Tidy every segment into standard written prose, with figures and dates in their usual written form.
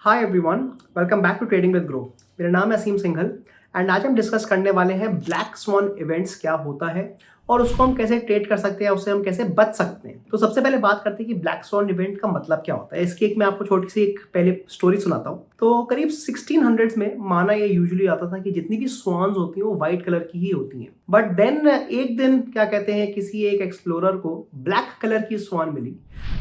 Hi everyone, welcome back to trading with Groww. मेरा नाम है असीम सिंघल एंड आज हम डिस्कस करने वाले हैं ब्लैक स्वॉन इवेंट्स क्या होता है और उसको हम कैसे ट्रेड कर सकते हैं, उससे हम कैसे बच सकते हैं। तो सबसे पहले बात करते हैं कि ब्लैक स्वॉन इवेंट का मतलब क्या होता है। इसकी एक मैं आपको छोटी सी एक पहले स्टोरी सुनाता हूँ। तो करीब 1600s में माना ये यूजुअली आता था कि जितनी भी स्वॉन्स होती हैं वो व्हाइट कलर की ही होती हैं। बट देन एक दिन क्या कहते हैं, किसी एक एक्सप्लोरर को ब्लैक कलर की स्वॉन मिली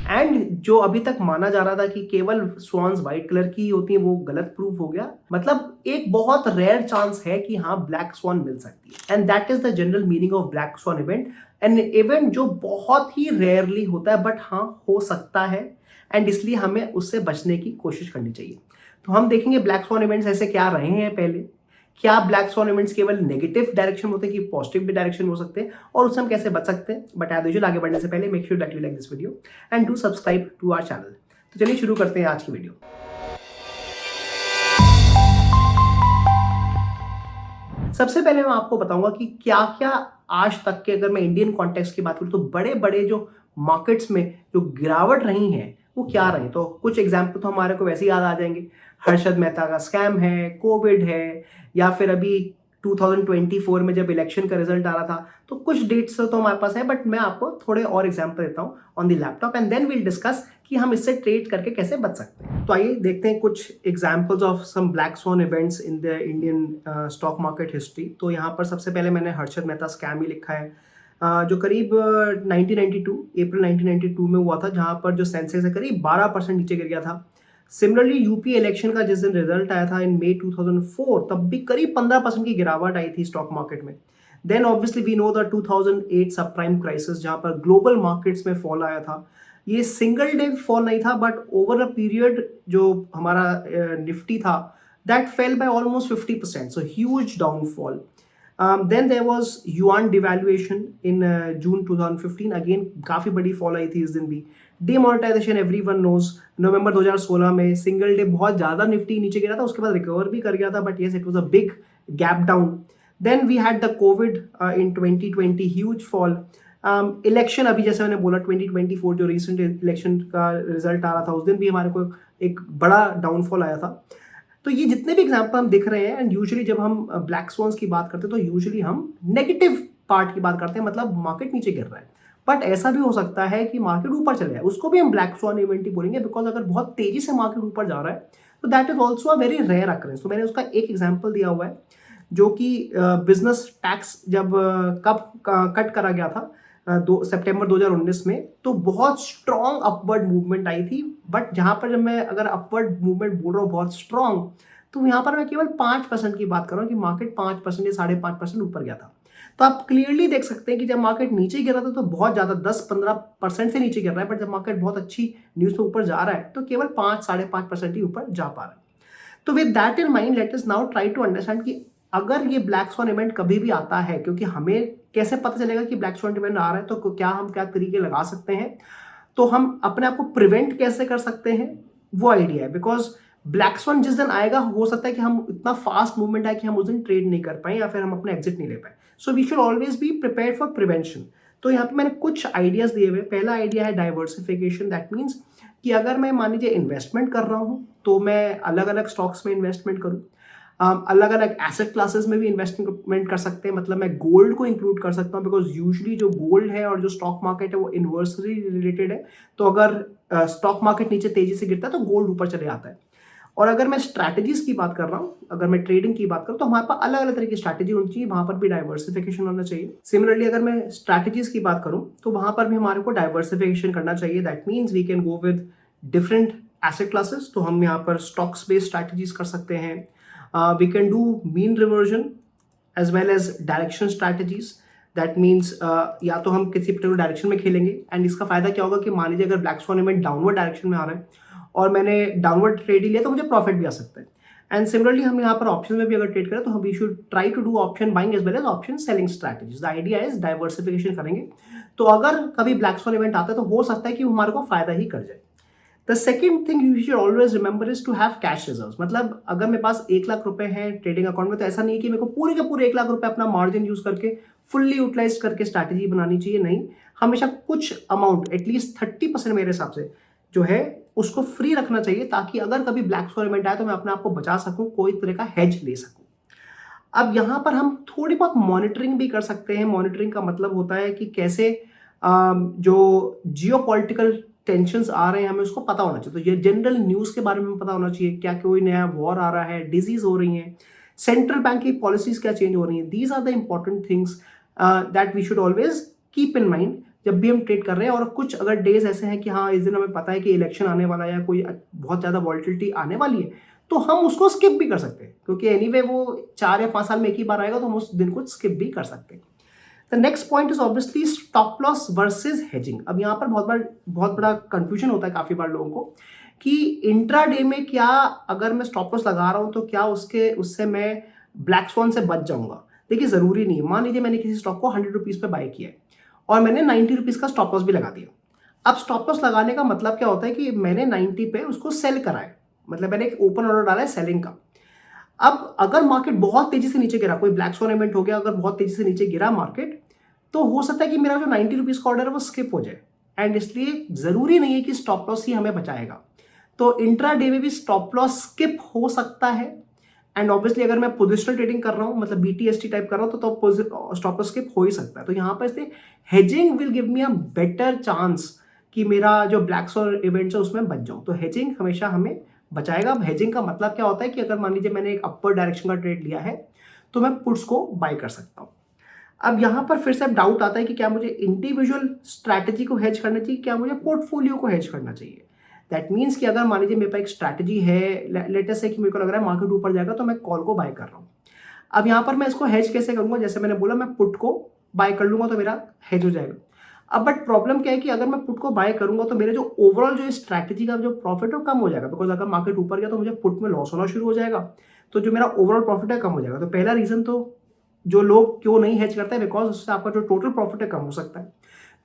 एंड जो अभी तक माना जा रहा था कि केवल स्वॉन्स व्हाइट कलर की होती है वो गलत प्रूफ हो गया। मतलब एक बहुत रेयर चांस है कि हाँ ब्लैक स्वॉन मिल सकती है and that is the general meaning of black sworn event. An event जो बहुत ही रेयरली होता है बट हाँ हो सकता है एंड इसलिए हमें उससे बचने की कोशिश करनी चाहिए। तो हम देखेंगे ब्लैक स्वॉन इवेंट्स ऐसे क्या रहे हैं पहले, क्या ब्लैक स्वॉन इवेंट्स केवल नेगेटिव डायरेक्शन होते हैं कि पॉजिटिव भी डायरेक्शन हो सकते हैं और उससे हम कैसे बच सकते हैं। बट एज यूजुअल आगे बढ़ने से पहले make sure that you like this video and do subscribe to our channel. तो चलिए शुरू करते हैं आज की वीडियो। सबसे पहले मैं आपको बताऊंगा कि क्या क्या आज तक के, अगर मैं इंडियन कॉन्टेक्स्ट की बात करूं तो बड़े बड़े जो मार्केट्स में जो गिरावट रही है वो क्या रही। तो कुछ एग्जाम्पल तो हमारे को वैसे ही याद आ जाएंगे। हर्षद मेहता का स्कैम है, कोविड है, या फिर अभी 2024 में जब इलेक्शन का रिजल्ट आ रहा था। तो कुछ डेट्स तो हमारे पास है बट मैं आपको थोड़े और एग्जाम्पल देता हूँ on the laptop and then will discuss कि हम इससे ट्रेड करके कैसे बच सकते हैं। तो आइए देखते हैं कुछ examples of some black swan events in the Indian stock market history. तो यहाँ पर सबसे पहले मैंने हर्षद मेहता स्कैम ही लिखा है, जो करीब 1992 अप्रैल 1992 में हुआ था, जहाँ पर जो सेंसेक्स है करीब 12% नीचे गिर गया था। सिमिलरली यूपी इलेक्शन का जिस दिन रिजल्ट आया था इन मई 2004, तब भी करीब 15% की गिरावट आई थी स्टॉक मार्केट में। Then obviously we know the 2008 सब प्राइम क्राइसिस, जहाँ पर ग्लोबल मार्केट्स में फॉल आया था। ये सिंगल डे फॉल नहीं था बट ओवर अ पीरियड जो हमारा निफ्टी था that fell by almost 50%, so huge downfall. Then there was yuan devaluation in June 2015, again काफ़ी बड़ी फॉल आई थी इस दिन भी। डिमोनेटाइजेशन एवरीवन नोज, नवंबर 2016 में सिंगल डे बहुत ज़्यादा निफ्टी नीचे गिरा था, उसके बाद रिकवर भी कर गया था but yes it was a big gap down. Then we had the COVID in 2020, huge fall. Election अभी जैसे मैंने बोला 2024 जो रिसेंट इलेक्शन का रिजल्ट आ रहा था उस दिन भी हमारे को एक बड़ा डाउनफॉल आया था। तो ये जितने भी एग्जाम्पल हम दिख रहे हैं एंड यूजुअली जब हम ब्लैक स्वॉन्स की बात करते हैं तो यूजुअली हम नेगेटिव पार्ट की बात करते हैं, मतलब मार्केट नीचे गिर रहा है। बट ऐसा भी हो सकता है कि मार्केट ऊपर चले जाए, उसको भी हम ब्लैक स्वॉन इवेंट ही बोलेंगे, बिकॉज अगर बहुत तेजी से मार्केट ऊपर जा रहा है तो that is also a very rare occurrence. तो मैंने उसका एक एग्जाम्पल दिया हुआ है, जो कि बिजनेस टैक्स जब कब कट करा गया था 2 सितंबर 2019 में, तो बहुत स्ट्रॉन्ग अपवर्ड मूवमेंट आई थी। बट जहां पर जब मैं अगर अपवर्ड मूवमेंट बोल रहा हूँ बहुत स्ट्रॉन्ग, तो यहाँ पर मैं केवल 5% की बात कर रहा हूँ कि मार्केट 5% या 5.5% ऊपर गया था। तो आप क्लियरली देख सकते हैं कि जब मार्केट नीचे गिर रहा था तो बहुत ज़्यादा 10-15% से नीचे गिर रहा है, बट जब मार्केट बहुत अच्छी न्यूज़ पे ऊपर जा रहा है तो केवल 5-5.5% ही ऊपर जा पा रहा है। तो with that in mind let us now try to understand कि अगर ये ब्लैक स्वॉन इवेंट कभी भी आता है, क्योंकि हमें कैसे पता चलेगा कि ब्लैक स्वॉन इवेंट आ रहा है, तो क्या हम क्या तरीके लगा सकते हैं, तो हम अपने आप को प्रिवेंट कैसे कर सकते हैं वो आइडिया है। बिकॉज ब्लैक स्वॉन जिस दिन आएगा हो सकता है कि हम इतना फास्ट मूवमेंट आए कि हम उस दिन ट्रेड नहीं कर पाए या फिर हम अपना एग्जिट नहीं ले पाए। So we should always be prepare for prevention. तो यहाँ पे मैंने कुछ आइडियाज दिए हुए। पहला आइडिया है डाइवर्सिफिकेशन। दैट मीन्स कि अगर मैं मान लीजिए इन्वेस्टमेंट कर रहा हूँ तो मैं अलग अलग स्टॉक्स में इन्वेस्टमेंट करूँ, अलग अलग एसेट क्लासेस में भी इन्वेस्टमेंट कर सकते हैं। मतलब मैं गोल्ड को इंक्लूड कर सकता हूँ, बिकॉज यूजुअली जो गोल्ड है और जो स्टॉक मार्केट है वो इन्वर्सली रिलेटेड है। तो अगर स्टॉक मार्केट नीचे तेजी से गिरता है तो गोल्ड ऊपर चले आता है। और अगर मैं स्ट्रैटेजीज की बात कर रहा हूँ, अगर मैं ट्रेडिंग की बात करूँ, तो हमारे पास अलग अलग तरह की स्ट्रैटेजी होनी चाहिए, वहां पर भी डाइवर्सिफिकेशन होना चाहिए। सिमिलरली अगर मैं स्ट्रैटेजीज की बात करूँ तो वहां पर भी हमारे को डाइवर्सिफिकेशन करना चाहिए। That means we can go with different asset classes. तो हम यहाँ पर स्टॉक्स बेस्ड स्ट्रैटेजीज कर सकते हैं। We can do mean reversion as well as direction strategies. That means या तो हम किसी पर्टिकुलर डायरेक्शन में खेलेंगे एंड इसका फायदा क्या होगा कि मान लीजिए अगर black sworn event downward direction में आ रहा है और मैंने डाउनवर्ड ट्रेड ही लिया तो मुझे प्रॉफिट भी आ सकता है। एंड सिमिलरली हम यहाँ पर ऑप्शन में भी अगर ट्रेड करें तो हम we should try to do option buying as well as option selling strategies. The idea is diversification करेंगे तो अगर कभी ब्लैक स्वॉन इवेंट आता है तो हो सकता है कि हमारे को फायदा ही कर जाए। The second thing you should always remember is to have cash reserves. मतलब अगर मेरे पास 1 लाख रुपए हैं ट्रेडिंग अकाउंट में तो ऐसा नहीं है कि मेरे को पूरे के पूरे 1 लाख रुपए अपना मार्जिन यूज करके फुल्ली यूटिलाइज करके स्ट्रैटेजी बनानी चाहिए। नहीं, हमेशा कुछ अमाउंट एटलीस्ट 30% मेरे हिसाब से जो है उसको फ्री रखना चाहिए ताकि अगर कभी ब्लैक स्वॉन इवेंट आए तो मैं अपने आप को बचा सकूं, कोई तरह का हेज ले सकूं। अब यहाँ पर हम थोड़ी बहुत मॉनिटरिंग भी कर सकते हैं। मॉनिटरिंग का मतलब होता है कि कैसे जो जियोपॉलिटिकल टेंशन्स आ रहे हैं हमें उसको पता होना चाहिए। तो ये जनरल न्यूज़ के बारे में पता होना चाहिए, क्या कोई नया वॉर आ रहा है, डिजीज हो रही है, सेंट्रल बैंक की पॉलिसीज क्या चेंज हो रही हैं। These are the important things that we should always keep in mind जब भी हम ट्रेड कर रहे हैं। और कुछ अगर डेज ऐसे हैं कि हाँ इस दिन हमें पता है कि इलेक्शन आने वाला है या कोई बहुत ज़्यादा वॉलिटिलिटी आने वाली है, तो हम उसको स्किप भी कर सकते हैं, क्योंकि एनीवे वो 4 या 5 साल में एक ही बार आएगा, तो हम उस दिन को स्किप भी कर सकते हैं। The next point is obviously stop loss versus hedging. अब यहाँ पर बहुत बड़ा कंफ्यूजन होता है काफी बार लोगों को कि इंट्राडे में क्या अगर मैं स्टॉप लॉस लगा रहा हूं तो क्या उससे मैं ब्लैक स्वॉन से बच जाऊंगा। देखिए जरूरी नहीं है। मान लीजिए मैंने किसी स्टॉक को 100 रुपीज पे बाय किया है और मैंने 90 रुपीज का स्टॉप लॉस भी लगा दिया। अब स्टॉप लॉस लगाने का मतलब क्या होता है कि मैंने 90 पे उसको सेल करा है, मतलब मैंने एक ओपन ऑर्डर डाला है सेलिंग का। अब अगर मार्केट बहुत तेजी से नीचे गिरा, कोई ब्लैक स्वॉन इवेंट हो गया, अगर बहुत तेजी से नीचे गिरा मार्केट, तो हो सकता है कि मेरा जो 90 रुपीज का ऑर्डर है वो स्किप हो जाए। एंड इसलिए जरूरी नहीं है कि स्टॉप लॉस ही हमें बचाएगा। तो इंट्रा डे में भी स्टॉप लॉस स्किप हो सकता है। एंड ऑब्वियसली अगर मैं पोजिशनल ट्रेडिंग कर रहा हूं, मतलब BTST टाइप कर रहा हूं, तो स्टॉप लॉस स्किप हो ही सकता है। तो यहाँ पर इसलिए hedging will give me a better chance कि मेरा जो ब्लैक स्वॉन इवेंट्स है उसमें बच जाऊं। तो हेजिंग हमेशा हमें बचाएगा। अब हेजिंग का मतलब क्या होता है कि अगर मान लीजिए मैंने एक अपर डायरेक्शन का ट्रेड लिया है तो मैं पुट्स को बाय कर सकता हूं। अब यहां पर फिर से अब डाउट आता है कि क्या मुझे इंडिविजुअल स्ट्रैटेजी को हेज करना चाहिए, क्या मुझे पोर्टफोलियो को हेज करना चाहिए। दैट मीन्स कि अगर मान लीजिए मेरे पास एक स्ट्रैटेजी है, लेटेस्ट है कि मेरे को लग रहा है मार्केट ऊपर जाएगा तो मैं कॉल को बाय कर रहा हूं। अब यहां पर मैं इसको हेज कैसे करूंगा, जैसे मैंने बोला मैं पुट को बाय कर लूंगा तो मेरा हेज हो जाएगा। अब बट प्रॉब्लम क्या है कि अगर मैं पुट को बाय करूंगा तो मेरे जो ओवरऑल जो स्ट्रैटेजी का जो प्रॉफिट है वो कम हो जाएगा, बिकॉज अगर मार्केट ऊपर गया तो मुझे पुट में लॉस होना शुरू हो जाएगा, तो जो मेरा ओवरऑल प्रॉफिट है कम हो जाएगा। तो पहला रीजन तो जो लोग क्यों नहीं हेज करते हैं, बिकॉज उससे आपका जो टोटल प्रॉफिट है कम हो सकता है।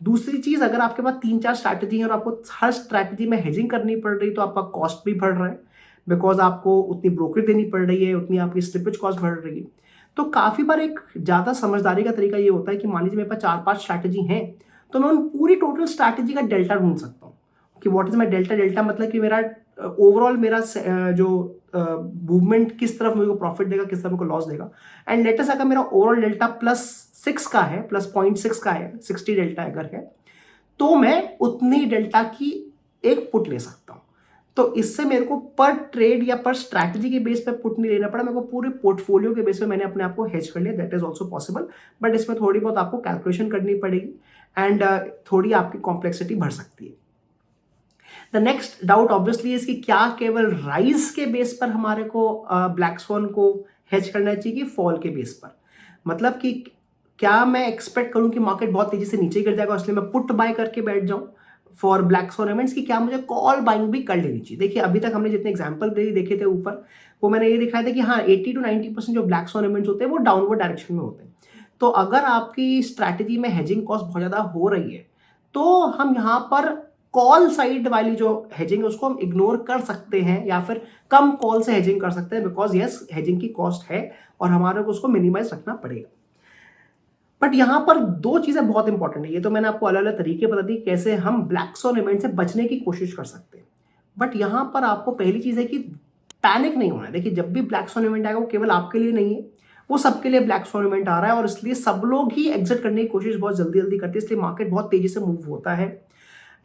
दूसरी चीज, अगर आपके पास 3-4 स्ट्रैटेजी है और आपको हर स्ट्रैटेजी में हेजिंग करनी पड़ रही तो आपका कॉस्ट भी बढ़ रहा है, बिकॉज आपको उतनी ब्रोकरेज देनी पड़ रही है, उतनी आपकी स्लिपेज कॉस्ट बढ़ रही है। तो काफी बार एक ज्यादा समझदारी का तरीका ये होता है कि मान लीजिए मेरे पास 4-5 स्ट्रैटेजी हैं, तो मैं उन पूरी टोटल स्ट्रैटेजी का डेल्टा ढूंढ सकता हूँ कि what is my delta. Delta मतलब कि मेरा ओवरऑल मेरा जो मूवमेंट किस तरफ मेरे को प्रॉफिट देगा, किस तरफ मेरे को लॉस देगा। एंड लेटेस्ट अगर मेरा ओवरऑल डेल्टा +6 का है, +0.6 का है, 60 डेल्टा अगर है, तो मैं उतनी डेल्टा की एक पुट ले सकता हूं। तो इससे मेरे को पर ट्रेड या पर स्ट्रैटेजी के बेस पे पुट नहीं लेना पड़ा, मेरे को पूरे पोर्टफोलियो के बेस पे मैंने अपने आप को हेज कर लिया। That is also possible, but इसमें थोड़ी बहुत आपको कैलकुलेशन करनी पड़ेगी एंड थोड़ी आपकी कॉम्प्लेक्सिटी बढ़ सकती है। The next doubt obviously is कि क्या केवल राइज के बेस पर हमारे को ब्लैक स्वॉन को हेज करना चाहिए कि फॉल के बेस पर। मतलब कि क्या मैं एक्सपेक्ट करूं कि मार्केट बहुत तेजी से नीचे गिर जाएगा इसलिए मैं पुट बाय करके बैठ जाऊं फॉर ब्लैक स्वॉन इवेंट्स, कि क्या मुझे कॉल बाइंग भी कर लेनी चाहिए। देखिए अभी तक हमने जितने एग्जांपल देखे थे ऊपर, वो मैंने ये दिखाया था कि हाँ 80 to 90% जो ब्लैक स्वॉन इवेंट्स होते हैं वो डाउनवर्ड डायरेक्शन में होते हैं। तो अगर आपकी स्ट्रैटेजी में हेजिंग कॉस्ट बहुत ज्यादा हो रही है तो हम यहाँ पर कॉल साइड वाली जो हेजिंग है उसको हम इग्नोर कर सकते हैं या फिर कम कॉल से हेजिंग कर सकते हैं, बिकॉज यस हेजिंग की कॉस्ट है और हमारे को उसको मिनिमाइज रखना पड़ेगा। बट यहां पर दो चीजें बहुत इंपॉर्टेंट है। ये तो मैंने आपको अलग अलग तरीके बता दी कैसे हम ब्लैक स्वॉन इवेंट से बचने की कोशिश कर सकते हैं। बट यहां पर आपको पहली चीज है कि पैनिक नहीं होना है। देखिए जब भी ब्लैक स्वॉन इवेंट आएगा वो केवल आपके लिए नहीं है, वो सबके लिए ब्लैक स्वॉन इवेंट आ रहा है और इसलिए सब लोग ही एग्जिट करने की कोशिश बहुत जल्दी जल्दी करते हैं, इसलिए मार्केट बहुत तेजी से मूव होता है।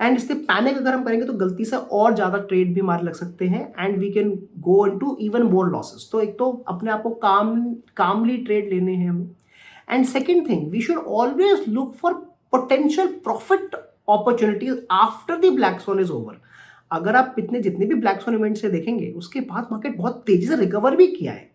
एंड इसलिए पैनिक अगर हम करेंगे तो गलती से और ज्यादा ट्रेड भी मार लग सकते हैं and we can go into even more losses. तो एक तो अपने आप को कामली ट्रेड लेने हैं हमें। And second thing, we should always look for potential profit opportunities after the black swan is over. अगर आप जितने भी ब्लैक स्वॉन इवेंट से देखेंगे उसके बाद मार्केट बहुत तेजी से रिकवर भी किया है,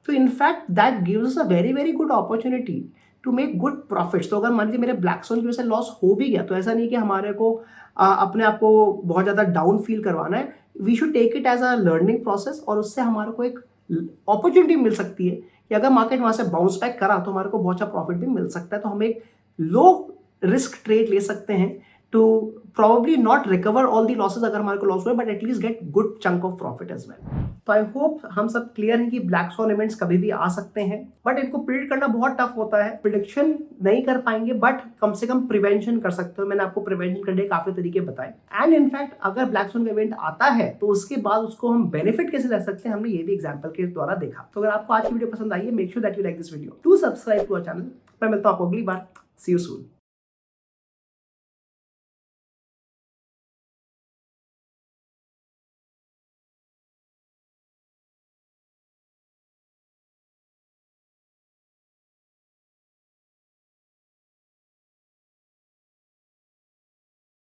तो in fact that gives a very very good opportunity to make good profits. तो अगर मान लीजिए मेरे ब्लैक स्वॉन की वजह से लॉस हो भी गया तो ऐसा नहीं कि हमारे को अपने आप को बहुत ज़्यादा डाउन फील करवाना है। We should take it as a learning process और उससे हमारे को एक अपॉर्चुनिटी मिल सकती है कि अगर मार्केट वहाँ से बाउंस बैक करा तो हमारे को बहुत अच्छा प्रॉफिट भी मिल सकता है। तो हम एक लो रिस्क ट्रेड ले सकते हैं to probably not recover all the losses अगर हमारे को लॉस हुए, but at least get good chunk of profit as well. तो आई होप हम सब क्लियर हैं कि ब्लैक स्वॉन इवेंट्स कभी भी आ सकते हैं, बट इनको प्रिडिक्ट करना बहुत टफ होता है. प्रिडिक्शन नहीं कर पाएंगे, बट कम से कम प्रिवेंशन कर सकते हो. मैंने आपको प्रिवेंशन करने के काफी तरीके बताए. एंड इनफैक्ट अगर ब्लैक स्वॉन का इवेंट आता है तो उसके बाद उसको हम बेनिफिट कैसे ले सकते हैं, हमने ये भी एग्जाम्पल के द्वारा देखा. तो अगर आपको आज की वीडियो पसंद आई है, make sure that you like this video, to subscribe to our channel. मैं मिलता हूं आपको अगली बार. See you soon.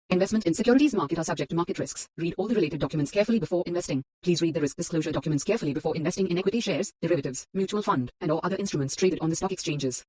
Investment in securities market are subject to market risks. Read all the related documents carefully before investing. Please read the risk disclosure documents carefully before investing in equity shares, derivatives, mutual fund, and or other instruments traded on the stock exchanges.